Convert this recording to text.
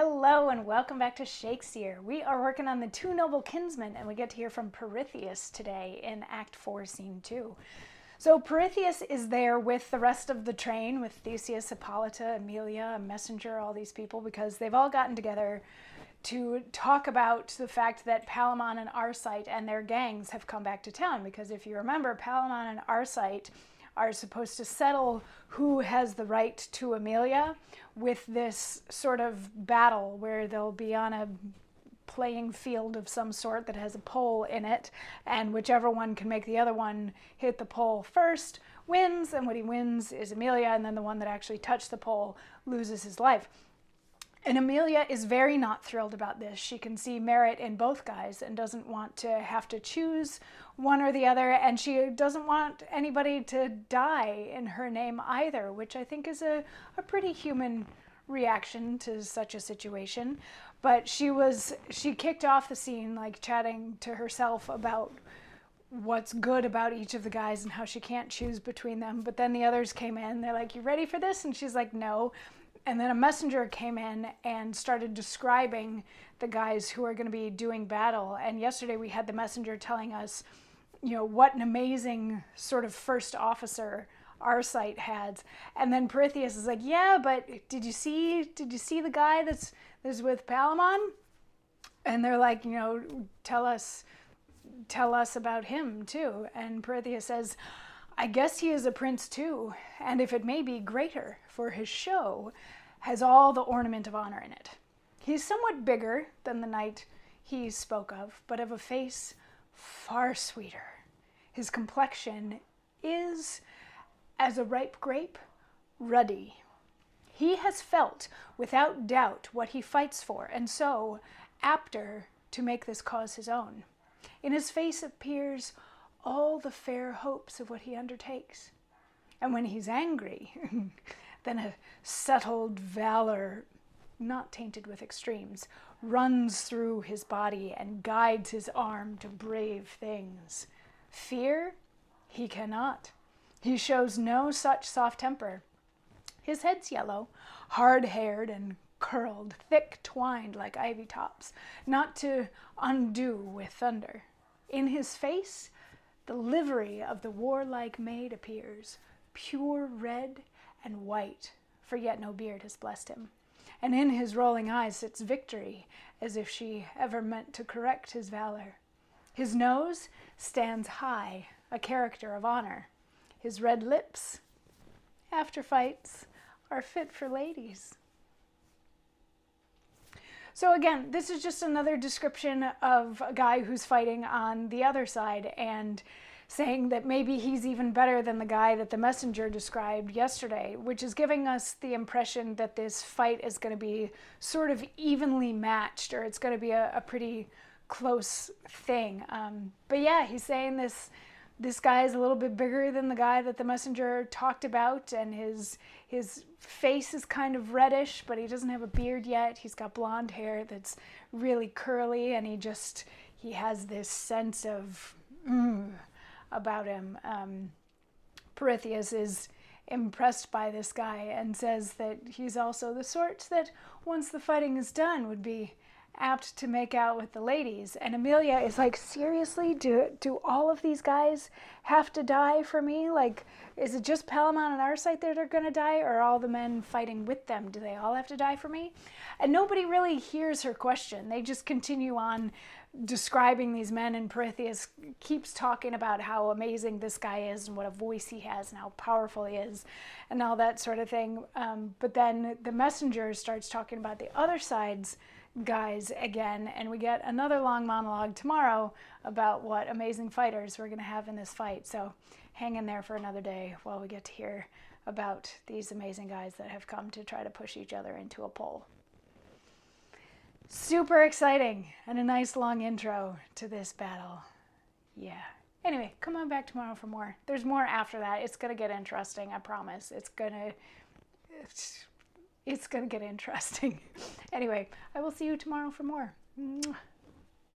Hello and welcome back to Shakesyear. We are working on the two noble kinsmen and we get to hear from Pirithous today in Act 4, Scene 2. So Pirithous is there with the rest of the train, with Theseus, Hippolyta, Emilia, a messenger, all these people, because they've all gotten together to talk about the fact that Palamon and Arcite and their gangs have come back to town. Because if you remember, Palamon and Arcite are supposed to settle who has the right to Emilia with this sort of battle where they'll be on a playing field of some sort that has a pole in it, and whichever one can make the other one hit the pole first wins, and what he wins is Emilia, and then the one that actually touched the pole loses his life. And Emilia is very not thrilled about this. She can see merit in both guys and doesn't want to have to choose one or the other, and she doesn't want anybody to die in her name either, which I think is a pretty human reaction to such a situation. But she kicked off the scene like chatting to herself about what's good about each of the guys and how she can't choose between them. But then the others came in. They're like, "You ready for this?" And she's like, "No." And then a messenger came in and started describing the guys who are going to be doing battle. And yesterday we had the messenger telling us, what an amazing sort of first officer Arcite had. And then Pirithous is like, "Yeah, but did you see the guy that's with Palamon?" And they're like, tell us about him too. And Pirithous says, "I guess he is a prince too, and if it may be greater, for his show has all the ornament of honor in it. He's somewhat bigger than the knight he spoke of, but of a face far sweeter. His complexion is as a ripe grape, ruddy. He has felt without doubt what he fights for, and so apter to make this cause his own. In his face appears all the fair hopes of what he undertakes. And when he's angry, then a settled valor, not tainted with extremes, runs through his body and guides his arm to brave things. Fear, he cannot. He shows no such soft temper. His head's yellow, hard-haired and curled, thick twined like ivy tops, not to undo with thunder. In his face, the livery of the warlike maid appears, pure red and white, for yet no beard has blessed him. And in his rolling eyes sits victory, as if she ever meant to correct his valor. His nose stands high, a character of honor. His red lips, after fights, are fit for ladies." So again, this is just another description of a guy who's fighting on the other side and saying that maybe he's even better than the guy that the messenger described yesterday, which is giving us the impression that this fight is going to be sort of evenly matched, or it's going to be a pretty close thing. But yeah, he's saying this guy is a little bit bigger than the guy that the messenger talked about, and his face is kind of reddish, but he doesn't have a beard yet. He's got blonde hair that's really curly, and he has this sense of about him. Pirithous is impressed by this guy and says that he's also the sort that once the fighting is done would be apt to make out with the ladies. And Emilia is like, "Seriously, do all of these guys have to die for me? Like, is it just Palamon and Arcite that are going to die, or all the men fighting with them, do they all have to die for me?" And nobody really hears her question. They just continue on describing these men, and Pirithous keeps talking about how amazing this guy is and what a voice he has and how powerful he is and all that sort of thing. But then the messenger starts talking about the other side's guys again, and we get another long monologue tomorrow about what amazing fighters we're going to have in this fight. So hang in there for another day while we get to hear about these amazing guys that have come to try to push each other into a pole. Super exciting, and a nice long intro to this battle. Yeah. Anyway, come on back tomorrow for more. There's more after that. It's going to get interesting, I promise. It's going to get interesting. Anyway, I will see you tomorrow for more. Mwah.